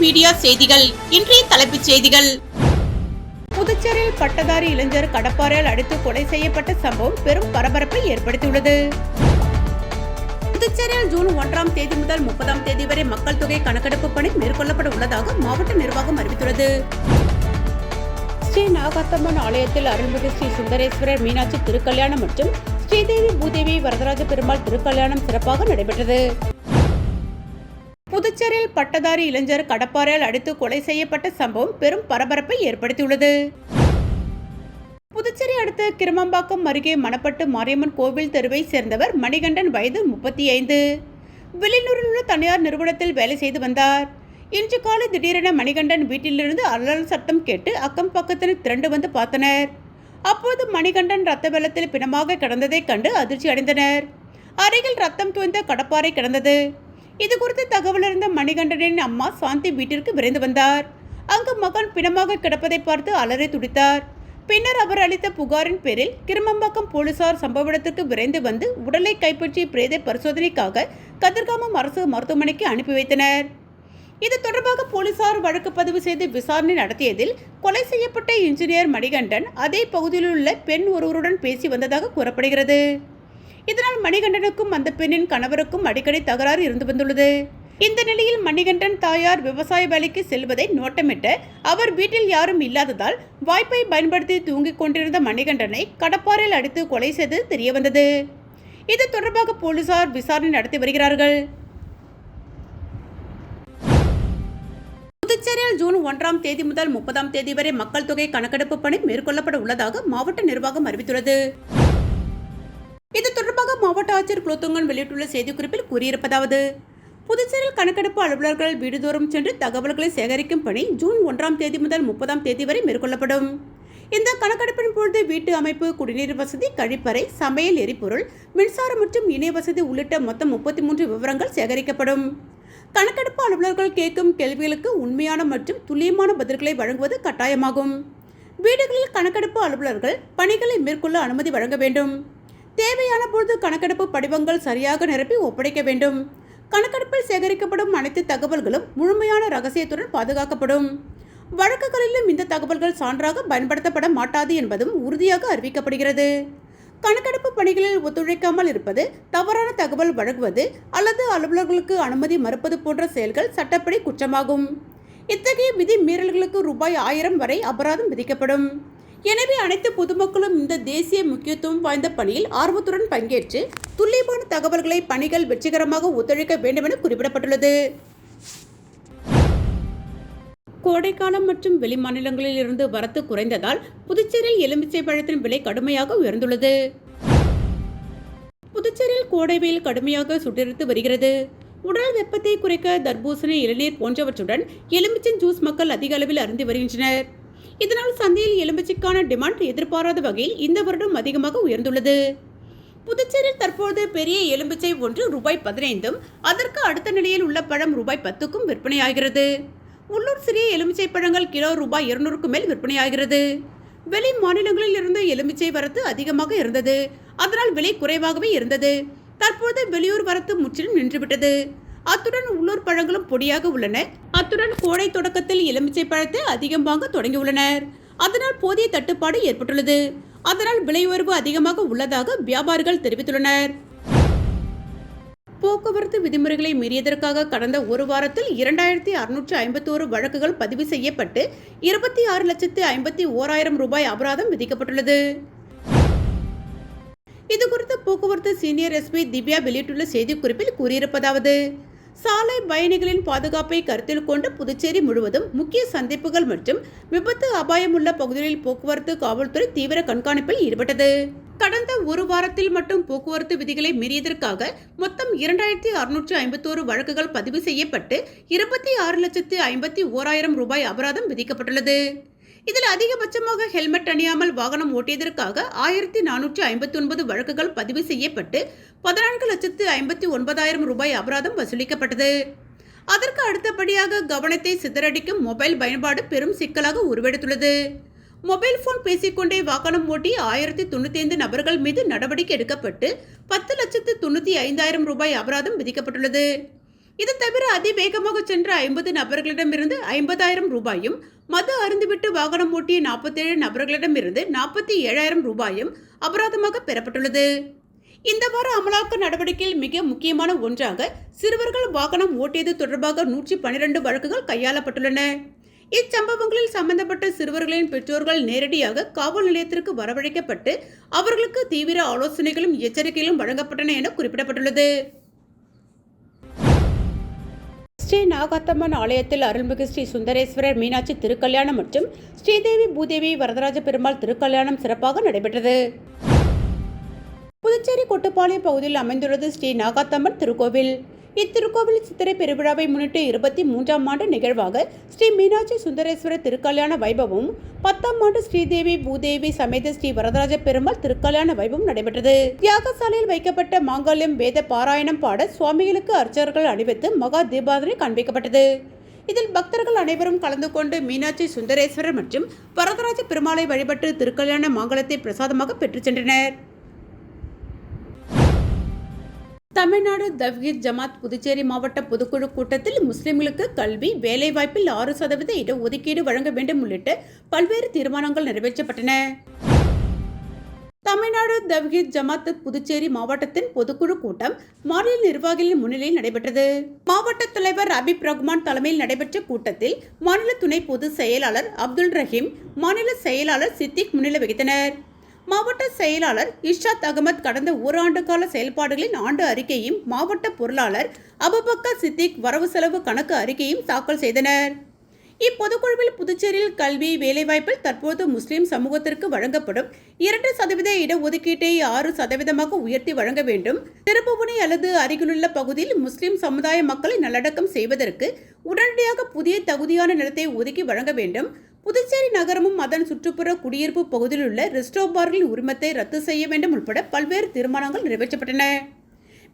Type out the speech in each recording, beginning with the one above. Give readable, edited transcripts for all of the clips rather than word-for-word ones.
Media செய்திகள். இன்றைய தலைப்புச் செய்திகள். புதுச்சேரியில் பட்டதாரி இளைஞர் கடப்பாறையால் அடித்து கொலை செய்யப்பட்ட சம்பவம் பெரும் பரபரப்பை ஏற்படுத்தியுள்ளது. புதுச்சேரியில் ஜூன் 1ஆம் தேதி முதல் 30ஆம் தேதி வரை மக்கள் தொகை கணக்கெடுப்பு பணி மேற்கொள்ளப்பட உள்ளதாக மாவட்ட நிர்வாகம் அறிவித்துள்ளது. ஸ்ரீ நாகாத்தம்மன் ஆலயத்தில் அருள்மிகு ஸ்ரீ சுந்தரேஸ்வரர் மீனாட்சி திருக்கல்யாணம் மற்றும் ஸ்ரீதேவி பூதேவி வரதராஜ பெருமாள் திருக்கல்யாணம் சிறப்பாக நடைபெற்றது. புதுச்சேரியில் பட்டதாரி இளைஞர் கடப்பாறையால் அடித்து கொலை செய்யப்பட்ட சம்பவம் பெரும் பரபரப்பை ஏற்படுத்தியுள்ளது. புதுச்சேரி அடுத்த கிருமம்பாக்கம் அருகே மணப்பட்டு மாரியம்மன் கோவில் தெருவை சேர்ந்தவர் மணிகண்டன், வயது 35. வெளியூரில் உள்ள தனியார் நிறுவனத்தில் வேலை செய்து வந்தார். இன்று காலை திடீரென மணிகண்டன் வீட்டிலிருந்து அலறல் சத்தம் கேட்டு அக்கம் பக்கத்தினர் திரண்டு வந்து பார்த்தனர். அப்போது மணிகண்டன் ரத்த வெள்ளத்தில் பிணமாக கிடந்ததை கண்டு அதிர்ச்சி அடைந்தனர். அருகில் ரத்தம் தோய்ந்த கடப்பாறை கிடந்தது. இது குறித்து தகவல் அறிந்த மணிகண்டனின் அம்மா சாந்தி வீட்டிற்கு விரைந்து வந்தார். அங்கு மகன் பிணமாக கிடப்பதை பார்த்து அலறி துடித்தார். பின்னர் அவர் அளித்த புகாரின் பேரில் கிருமம்பாக்கம் போலீசார் சம்பவ இடத்திற்கு விரைந்து வந்து உடலை கைப்பற்றி பிரேத பரிசோதனைக்காக கதிர்காமம் அரசு மருத்துவமனைக்கு அனுப்பி வைத்தனர். இது தொடர்பாக போலீசார் வழக்கு பதிவு செய்து விசாரணை நடத்தியதில் கொலை செய்யப்பட்ட இன்ஜினியர் மணிகண்டன் அதே பகுதியில் உள்ள பெண் ஒருவருடன் பேசி வந்ததாக கூறப்படுகிறது. இதனால் மணிகண்டனுக்கும் அந்த பெண்ணின் கணவருக்கும் அடிக்கடி தகராறு இருந்து வந்துள்ளது. இந்த நிலையில் மணிகண்டன் தாயார் விவசாய வேலைக்கு செல்வதை நோட்டமிட்டு அவர் வீட்டில் யாரும் இல்லாததால் வாய்ப்பை பயன்படுத்தி தூங்கிக் கொண்டிருந்த மணிகண்டனை கடப்பாறையில் அடித்து கொலை செய்து தெரியவந்தது. இது தொடர்பாக போலீசார் விசாரணை நடத்தி வருகிறார்கள். புதுச்சேரியில் ஜூன் 1ஆம் தேதி முதல் 30ஆம் தேதி வரை மக்கள் தொகை கணக்கெடுப்பு பணி மேற்கொள்ளப்பட உள்ளதாக மாவட்ட நிர்வாகம் அறிவித்துள்ளது. இது தொடர்பாக மாவட்ட ஆட்சியர் குலோத்துங்கன் வெளியிட்டுள்ள செய்திக்குறிப்பில் கூறியிருப்பதாவது: புதுச்சேரியில் கணக்கெடுப்பு அலுவலர்கள் வீடுதோறும் சென்று தகவல்களை சேகரிக்கும் பணி ஜூன் 1ஆம் தேதி முதல் 30ஆம் தேதி வரை மேற்கொள்ளப்படும். இந்த கணக்கெடுப்பின் பொழுது வீட்டு அமைப்பு, குடிநீர் வசதி, கழிப்பறை, சமையல் எரிபொருள், மின்சாரம் மற்றும் இணைய வசதி உள்ளிட்ட மொத்தம் 33 விவரங்கள் சேகரிக்கப்படும். கணக்கெடுப்பு அலுவலர்கள் கேட்கும் கேள்விகளுக்கு உண்மையான மற்றும் துல்லியமான பதில்களை வழங்குவது கட்டாயமாகும். வீடுகளில் கணக்கெடுப்பு அலுவலர்கள் பணிகளை மேற்கொள்ள அனுமதி வழங்க வேண்டும். தேவையான பொழுது கணக்கெடுப்பு படிவங்கள் சரியாக நிரப்பி ஒப்படைக்க வேண்டும். கணக்கெடுப்பில் சேகரிக்கப்படும் அனைத்து தகவல்களும் முழுமையான ரகசியத்துடன் பாதுகாக்கப்படும். வழக்குகளிலும் இந்த தகவல்கள் சான்றாக பயன்படுத்தப்பட மாட்டாது என்பதும் உறுதியாக அறிவிக்கப்படுகிறது. கணக்கெடுப்பு பணிகளில் ஒத்துழைக்காமல் இருப்பது, தவறான தகவல் வழங்குவது அல்லது அலுவலர்களுக்கு அனுமதி மறுப்பது போன்ற செயல்கள் சட்டப்படி குற்றமாகும். இத்தகைய விதி மீறல்களுக்கு ரூபாய் 1000 வரை அபராதம் விதிக்கப்படும். எனவே அனைத்து பொதுமக்களும் இந்த தேசிய முக்கியத்துவம் வாய்ந்த பணியில் ஆர்வத்துடன் பங்கேற்று துல்லியமான தகவல்களை பணிகள் வெற்றிகரமாக ஒத்துழைக்க வேண்டும் என குறிப்பிடப்பட்டுள்ளது. கோடைக்காலம் மற்றும் வெளிமாநிலங்களில் இருந்து வரத்து குறைந்ததால் புதுச்சேரியில் எலுமிச்சை பழத்தின் விலை கடுமையாக உயர்ந்துள்ளது. புதுச்சேரியில் கோடை வெயில் கடுமையாக சுட்டெரித்து வருகிறது. உடல் வெப்பத்தை குறைக்க தர்பூசணி, இளநீர் போன்றவற்றுடன் எலுமிச்சை ஜூஸ் மக்கள் அதிக அளவில் அருந்தி வருகின்றனர். இதனால் சந்தையில் எலுமிச்சைக்கான டிமாண்ட் எதிர்பாராத வகையில் இந்த வருடம் அதிகமாக உயர்ந்துள்ளது. புதுச்சேரியில் தற்போது பெரிய எலுமிச்சை ஒன்று ரூபாய் 15, அதற்கு அடுத்த நிலையில் உள்ள பழம் ரூபாய் 10க்கும் விற்பனையாகிறது. உள்ளூர் சிறிய எலுமிச்சை பழங்கள் கிலோ ரூபாய் 200க்கு மேல் விற்பனையாகிறது. வெளி மாநிலங்களில் இருந்து எலுமிச்சை வரத்து அதிகமாக இருந்தது. அதனால் விலை குறைவாகவே இருந்தது. தற்போது வெளியூர் வரத்து முற்றிலும் நின்றுவிட்டது. அத்துடன் உள்ளூர் பழங்களும் பொடியாக உள்ளன. அத்துடன் கோடை தொடக்கத்தில் எலுமிச்சை பழத்தை அதிகம் வாங்க தொடங்கியுள்ளனர். அதனால் போதிய தட்டுப்பாடு ஏற்பட்டுள்ளது. அதனால் விலை உயர்வு அதிகமாக உள்ளதாக வியாபாரிகள் தெரிவித்துள்ளனர். போக்குவரத்து விதிமுறைகளை மீறியதற்காக கடந்த ஒரு வாரத்தில் 2651 வழக்குகள் பதிவு செய்யப்பட்டு 26,51,000 ரூபாய் அபராதம் விதிக்கப்பட்டுள்ளது. இதுகுறித்து போக்குவரத்து சீனியர் எஸ்பி திவ்யா வெளியிட்டுள்ள செய்திக்குறிப்பில் கூறியிருப்பதாவது: சாலை பயணிகளின் பாதுகாப்பை கருத்தில் கொண்டு புதுச்சேரி முழுவதும் முக்கிய சந்திப்புகள் மற்றும் விபத்து அபாயமுள்ள பகுதிகளில் போக்குவரத்து காவல்துறை தீவிர கண்காணிப்பில் ஈடுபட்டது. கடந்த ஒரு வாரத்தில் மட்டும் போக்குவரத்து விதிகளை மீறியதற்காக மொத்தம் 2651 வழக்குகள் பதிவு செய்யப்பட்டு 26,51,000 ரூபாய் அபராதம் விதிக்கப்பட்டுள்ளது. இதில் அதிகபட்சமாக ஹெல்மெட் அணியாமல் வாகனம் ஓட்டியதற்காக 1459 வழக்குகள் பதிவு செய்யப்பட்டு 14,59,000 ரூபாய் அபராதம் வசூலிக்கப்பட்டது. அதற்கு அடுத்தபடியாக கவனத்தை சிதறடிக்கும் மொபைல் பயன்பாடு பெரும் சிக்கலாக உருவெடுத்துள்ளது. மொபைல் போன் பேசிக்கொண்டே வாகனம் ஓட்டி 1095 நபர்கள் மீது நடவடிக்கை எடுக்கப்பட்டு 10,95,000 ரூபாய் அபராதம் விதிக்கப்பட்டுள்ளது. இது தவிர அதிவேகமாக சென்ற 50 நபர்களிடமிருந்து 50,000 ரூபாயும், மது அருந்துவிட்டு வாகனம் ஓட்டிய 47 நபர்களிடமிருந்து 47,000 ரூபாயும் அபராதமாக பெறப்பட்டுள்ளது. இந்த வார அமலாக்க நடவடிக்கையில் மிக முக்கியமான ஒன்றாக சிறுவர்கள் வாகனம் ஓட்டியது தொடர்பாக 112 வழக்குகள் கையாளப்பட்டுள்ளன. இச்சம்பவங்களில் சம்பந்தப்பட்ட சிறுவர்களின் பெற்றோர்கள் நேரடியாக காவல் நிலையத்திற்கு வரவழைக்கப்பட்டு அவர்களுக்கு தீவிர ஆலோசனைகளும் எச்சரிக்கைகளும் வழங்கப்பட்டன என குறிப்பிடப்பட்டுள்ளது. ஸ்ரீ நாகாத்தம்மன் ஆலயத்தில் அருள்மிகு ஸ்ரீ சுந்தரேஸ்வரர் மீனாட்சி திருக்கல்யாணம் மற்றும் ஸ்ரீதேவி பூதேவி வரதராஜ பெருமாள் திருக்கல்யாணம் சிறப்பாக நடைபெற்றது. புதுச்சேரி கொட்டுப்பாளையம் பகுதியில் அமைந்துள்ளது ஸ்ரீ நாகாத்தம்மன் திருக்கோவில். இத்திருக்கோவில் சித்திரை பெருவிழாவை முன்னிட்டு 23ஆம் ஆண்டு நிகழ்வாக ஸ்ரீ மீனாட்சி சுந்தரேஸ்வரர் திருக்கல்யாண வைபவமும் 10ஆம் ஆண்டு ஸ்ரீதேவி பூதேவி சமேத ஸ்ரீ வரதராஜ பெருமாள் திருக்கல்யாண வைபவம் நடைபெற்றது. யாகசாலையில் வைக்கப்பட்ட மாங்கல்யம் வேத பாராயணம் பாட சுவாமிகளுக்கு அர்ச்சகர்கள் அணிவித்து மகா தீபாவளி காண்பிக்கப்பட்டது. இதில் பக்தர்கள் அனைவரும் கலந்து கொண்டு மீனாட்சி சுந்தரேஸ்வரர் மற்றும் வரதராஜ பெருமாளை வழிபட்டு திருக்கல்யாண மாங்கல்யத்தை பிரசாதமாக பெற்று சென்றனர். தமிழ்நாடு தவ்ஹீத் ஜமாத் புதுச்சேரி மாவட்ட பொதுக்குழு கூட்டத்தில் முஸ்லிம்களுக்கு கல்வி, வேலைவாய்ப்பில் 6% இடஒதுக்கீடு வழங்க வேண்டும் உள்ளிட்ட பல்வேறு தீர்மானங்கள் நிறைவேற்றப்பட்டன. தமிழ்நாடு தவ்ஹீத் ஜமாத் புதுச்சேரி மாவட்டத்தின் பொதுக்குழு கூட்டம் மாநில நிர்வாகிகளின் முன்னிலையில் நடைபெற்றது. மாவட்ட தலைவர் ஹபீப் ரகுமான் தலைமையில் நடைபெற்ற கூட்டத்தில் மாநில துணை பொதுச் செயலாளர் அப்துல் ரஹீம், மாநில செயலாளர் சித்திக் முன்னிலை வகித்தனர். மாவட்ட செயலாளர் இர்ஷாத் அகமது கடந்த ஓராண்டு கால செயல்பாடுகளின் ஆண்டு அறிக்கையும், மாவட்ட பொருளாளர் அபுபக்கர் சித்திக் வரவு செலவு கணக்கு அறிக்கையும் தாக்கல் செய்தனர். இப்பொதுக்குழுவில் புதுச்சேரியில் கல்வி, வேலைவாய்ப்பில் தற்போது முஸ்லிம் சமூகத்திற்கு வழங்கப்படும் 2% இடஒதுக்கீட்டை 6% உயர்த்தி வழங்க வேண்டும். திருப்புவனை அல்லது அருகிலுள்ள பகுதியில் முஸ்லிம் சமுதாய மக்களை நல்லடக்கம் செய்வதற்கு உடனடியாக புதிய தகுதியான நிலத்தை ஒதுக்கி வழங்க வேண்டும். புதுச்சேரி நகரமும் அதன் சுற்றுப்புற குடியிருப்பு பகுதியில் உள்ள ரெஸ்டோ பார்களின் உரிமத்தை ரத்து செய்ய வேண்டும் உட்பட பல்வேறு தீர்மானங்கள் நிறைவேற்றப்பட்டன.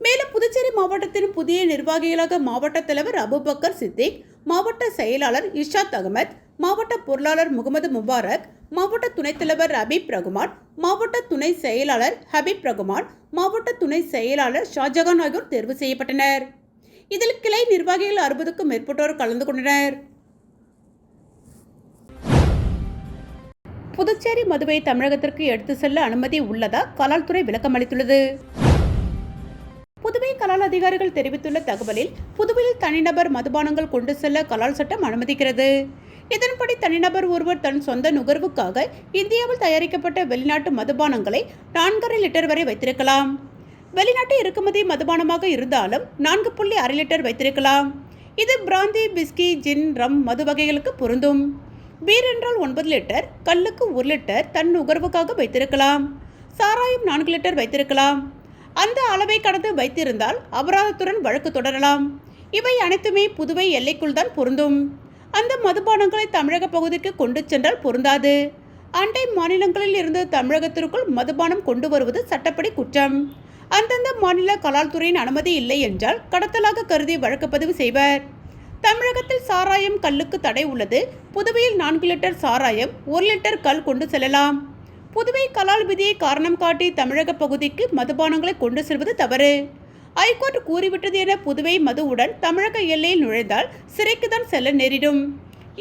மேலும் புதுச்சேரி மாவட்டத்தின் புதிய நிர்வாகிகளாக மாவட்ட தலைவர் அபுபக்கர் சித்திக், மாவட்ட செயலாளர் இர்ஷாத் அகமது, மாவட்ட பொருளாளர் முகமது முபாரக், மாவட்ட துணைத் தலைவர் ஹபீப் ரகுமான், மாவட்ட துணை செயலாளர் ஹபீப் ரகுமான், மாவட்ட துணை செயலாளர் ஷாஜகான் ஆகியோர் தேர்வு செய்யப்பட்டனர். இதில் கிளை நிர்வாகிகள் 60க்கும் மேற்பட்டோர் கலந்து கொண்டனர். புதுச்சேரி மதுவை தமிழகத்திற்கு எடுத்து செல்ல அனுமதி உள்ளதா கலால் துறை விளக்கம் அளித்துள்ளது. புதுவை கலால் அதிகாரிகள் தெரிவித்துள்ள தகவலில், புதுவையில் தனிநபர் மதுபானங்கள் கொண்டு செல்ல கலால் சட்டம் அனுமதிக்கிறது. இதன்படி தனிநபர் ஒருவர் தன் சொந்த நுகர்வுக்காக இந்தியாவில் தயாரிக்கப்பட்ட வெளிநாட்டு மதுபானங்களை 4.5 லிட்டர் வரை வைத்திருக்கலாம். வெளிநாட்டு இறக்குமதி மதுபானமாக இருந்தாலும் 4.5 லிட்டர் வைத்திருக்கலாம். இது பிராந்தி, பிஸ்கி, ஜின், ரம் மது வகைகளுக்கு பொருந்தும். பீர் என்றால் 9 லிட்டர், கல்லுக்கு 1 லிட்டர் தன் நுகர்வுக்காக வைத்திருக்கலாம். சாராயம் 4 லிட்டர் வைத்திருக்கலாம். அந்த அளவை கடந்து வைத்திருந்தால் அபராதத்துடன் வழக்கு தொடரலாம். இவை அனைத்துமே புதுவை எல்லைக்குள் தான் பொருந்தும். அந்த மதுபானங்களை தமிழக பகுதிக்கு கொண்டு சென்றால் பொருந்தாது. அண்டை மாநிலங்களில் இருந்து தமிழகத்திற்குள் மதுபானம் கொண்டு வருவது சட்டப்படி குற்றம். அந்தந்த மாநில கலால் துறையின் அனுமதி இல்லை என்றால் கடத்தலாக கருதி வழக்கு பதிவு செய்வர். தமிழகத்தில் சாராயம், கல்லுக்கு தடை உள்ளது. புதுவையில் 4 லிட்டர் சாராயம், 1 லிட்டர் கல் கொண்டு செல்லலாம். புதுவை கலால் விதியை காரணம் காட்டி தமிழக பகுதிக்கு மதுபானங்களை கொண்டு செல்வது தவறு. ஐகோர்ட் கூறிவிட்டது என புதுவை மதுவுடன் தமிழக எல்லையில் நுழைந்தால் சிறைக்கு தான் செல்ல நேரிடும்.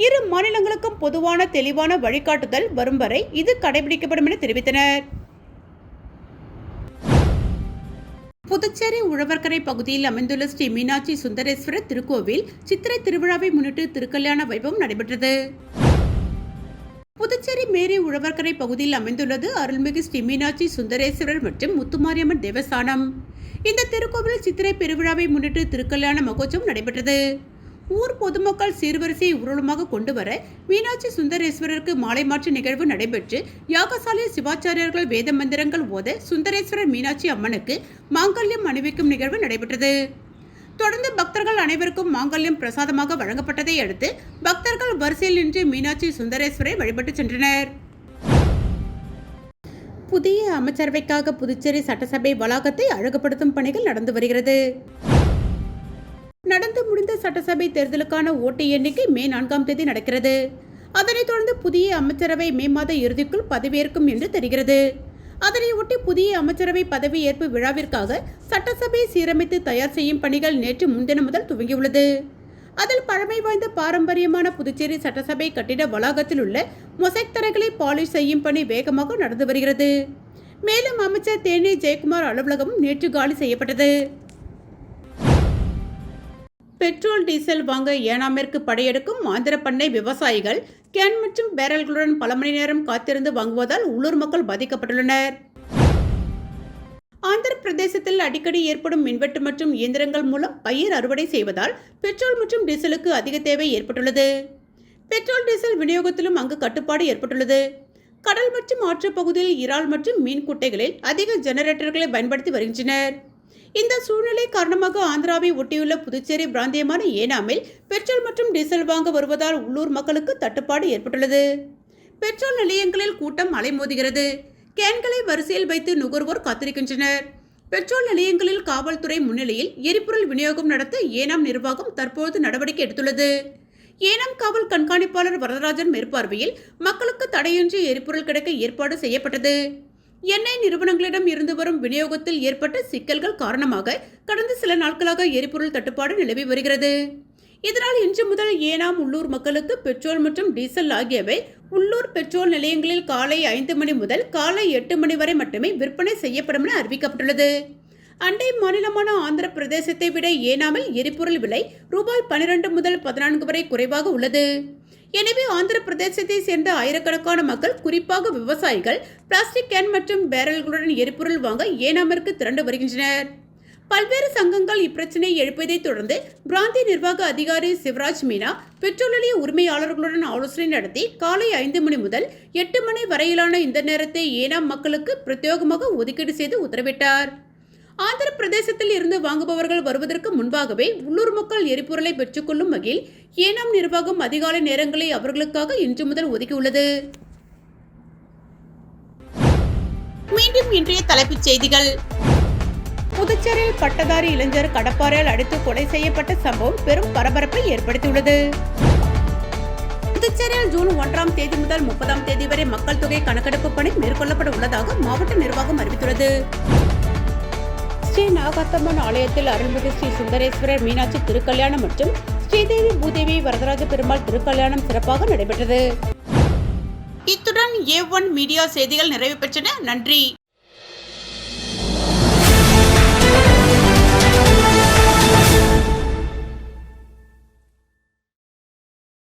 இரு மாநிலங்களுக்கும் பொதுவான தெளிவான வழிகாட்டுதல் வரும் வரை இது கடைபிடிக்கப்படும் என தெரிவித்தனர். புதுச்சேரி உழவர்கரை பகுதியில் அமைந்துள்ள ஸ்ரீ மீனாட்சி சுந்தரேஸ்வரர் திருக்கோவில் சித்திரை திருவிழாவை முன்னிட்டு திருக்கல்யாண வைபவம் நடைபெற்றது. புதுச்சேரி மேரி உழவர்கரை பகுதியில் அமைந்துள்ளது அருள்மிகு ஸ்ரீ மீனாட்சி சுந்தரேஸ்வரர் மற்றும் முத்துமாரியம்மன் தேவஸ்தானம். இந்த திருக்கோவில் சித்திரை பெருவிழாவை முன்னிட்டு திருக்கல்யாண மகோற்சவம் நடைபெற்றது. ஊர் பொதுமக்கள் சீர்வரிசை ஊர்வலமாக கொண்டு வர மீனாட்சி சுந்தரேஸ்வரருக்கு மாலை மாற்று நிகழ்வு நடைபெற்று யாகசாலை சிவாச்சாரியர்கள் வேத மந்திரங்கள் ஓத சுந்தரேஸ்வரர் மீனாட்சி அம்மனுக்கு மாங்கல்யம் அணிவிக்கும் நிகழ்வு நடைபெற்றது. தொடர்ந்து பக்தர்கள் அனைவருக்கும் மாங்கல்யம் பிரசாதமாக வழங்கப்பட்டதை அடுத்து பக்தர்கள் வரிசையில் நின்று மீனாட்சி சுந்தரேஸ்வரை வழிபட்டு சென்றனர். புதிய அமைச்சரவைக்காக புதுச்சேரி சட்டசபை வளாகத்தை அழகுபடுத்தும் பணிகள் நடந்து வருகிறது. நடந்து முடிந்த சட்டசபை தேர்தலுக்கான ஓட்டு எண்ணிக்கை மே 4ஆம் தேதி நடக்கிறது. அதனைத் தொடர்ந்து புதிய அமைச்சரவை மே மாத இறுதிக்குள் பதவியேற்கும் என்று தெரிகிறது. அதனையொட்டி புதிய அமைச்சரவை பதவி ஏற்பு விழாவிற்காக சட்டசபை சீரமைத்து தயார் செய்யும் பணிகள் நேற்று முன்தினம் முதல் துவங்கியுள்ளது. அதில் பழமை வாய்ந்த பாரம்பரியமான புதுச்சேரி சட்டசபை கட்டிட வளாகத்தில் உள்ள மொசைக் தரைகளை பாலிஷ் செய்யும் பணி வேகமாக நடந்து வருகிறது. மேலும் அமைச்சர் தேனி ஜெயக்குமார் அலுவலகமும் நேற்று காலி செய்யப்பட்டது. பெட்ரோல் டீசல் வாங்க ஏனாமிற்கு படையெடுக்கும் ஆந்திர பண்ணை விவசாயிகள் கேன் மற்றும் பேரல்களுடன் பல மணி நேரம் காத்திருந்து வாங்குவதால் உள்ளூர் மக்கள் பாதிக்கப்பட்டுள்ளனர். ஆந்திர பிரதேசத்தில் அடிக்கடி ஏற்படும் மின்வெட்டு மற்றும் இயந்திரங்கள் மூலம் பயிர் அறுவடை செய்வதால் பெட்ரோல் மற்றும் டீசலுக்கு அதிக தேவை ஏற்பட்டுள்ளது. பெட்ரோல் டீசல் விநியோகத்திலும் அங்கு கட்டுப்பாடு ஏற்பட்டுள்ளது. கடல் மற்றும் ஆற்றுப் பகுதியில் இறால் மற்றும் மீன் குட்டைகளில் அதிக ஜெனரேட்டர்களை பயன்படுத்தி வருகின்றனர். இந்த சூழ்நிலை காரணமாக ஆந்திராவை ஒட்டியுள்ள புதுச்சேரி பிராந்தியமான ஏனாமில் பெட்ரோல் மற்றும் டீசல் வாங்க வருவதால் உள்ளூர் மக்களுக்கு தட்டுப்பாடு ஏற்பட்டுள்ளது. பெட்ரோல் நிலையங்களில் கூட்டம் அலைமோதுகிறது. கேன்களை வரிசையில் வைத்து நுகர்வோர் காத்திருக்கின்றனர். பெட்ரோல் நிலையங்களில் காவல்துறை முன்னிலையில் எரிபொருள் விநியோகம் நடத்த ஏனாம் நிர்வாகம் தற்போது நடவடிக்கை எடுத்துள்ளது. ஏனாம் காவல் கண்காணிப்பாளர் வரதராஜன் மேற்பார்வையில் மக்களுக்கு தடையின்றி எரிபொருள் கிடைக்க ஏற்பாடு செய்யப்பட்டது. எண்ணெய் நிறுவனங்களிடம் இருந்து வரும் விநியோகத்தில் ஏற்பட்ட சிக்கல்கள் காரணமாக கடந்த சில நாட்களாக எரிபொருள் தட்டுப்பாடு நிலவி வருகிறது. இதனால் இன்று முதல் ஏனாம் உள்ளூர் மக்களுக்கு பெட்ரோல் மற்றும் டீசல் ஆகியவை உள்ளூர் பெட்ரோல் நிலையங்களில் காலை 5 மணி முதல் காலை 8 மணி வரை மட்டுமே விற்பனை செய்யப்படும் என அறிவிக்கப்பட்டுள்ளது. அண்டை மாநிலமான ஆந்திர பிரதேசத்தை விட ஏனாமில் எரிபொருள் விலை ரூபாய் 12 முதல் 14 வரை குறைவாக உள்ளது. எனவே ஆந்திர பிரதேசத்தை சேர்ந்த ஆயிரக்கணக்கான மக்கள், குறிப்பாக விவசாயிகள், பிளாஸ்டிக் கேன் மற்றும் பேரல்களுடன் எரிபொருள் வாங்க ஏனாமிற்கு திரண்டு வருகின்றனர். பல்வேறு சங்கங்கள் இப்பிரச்சனையை எழுப்பியதை தொடர்ந்து பிராந்திய நிர்வாக அதிகாரி சிவராஜ் மீனா பெட்ரோல் நிலைய உரிமையாளர்களுடன் ஆலோசனை நடத்தி காலை 5 மணி முதல் 8 மணி வரையிலான இந்த நேரத்தை ஏனாம் மக்களுக்கு பிரத்யேகமாக ஒதுக்கீடு செய்து உத்தரவிட்டார். ஆந்திர பிரதேசத்தில் இருந்து வாங்குபவர்கள் வருவதற்கு முன்பாகவே உள்ளூர் மக்கள் எரிபொருளை பெற்றுக்கொள்ளும் வகையில் ஏனாம் நிர்வாகம் அதிகாலை நேரங்களை அவர்களுக்காக இன்று முதல் ஒதுக்கியுள்ளது. மீண்டும் இன்றைய தலைப்புச் செய்திகள். புதுச்சேரியில் பட்டதாரி இளைஞர் கடப்பாறையால் அடித்து கொலை செய்யப்பட்ட சம்பவம் பெரும் பரபரப்பை ஏற்படுத்தியுள்ளது. புதுச்சேரியில் ஜூன் 1ஆம் தேதி முதல் 30ஆம் தேதி வரை மக்கள் தொகை கணக்கெடுப்பு பணி மேற்கொள்ளப்பட உள்ளதாக மாவட்ட நிர்வாகம் அறிவித்துள்ளது. ஸ்ரீ நாகாத்தம்மன் ஆலயத்தில் அருள்மிகு ஸ்ரீ சுந்தரேஸ்வரர் மீனாட்சி திருக்கல்யாணம் மற்றும் ஸ்ரீதேவி பூதேவி வரதராஜ பெருமாள் திருக்கல்யாணம் சிறப்பாக நடைபெற்றது. இத்துடன் A1 மீடியா செய்திகள் நிறைவு பெற்றன. நன்றி.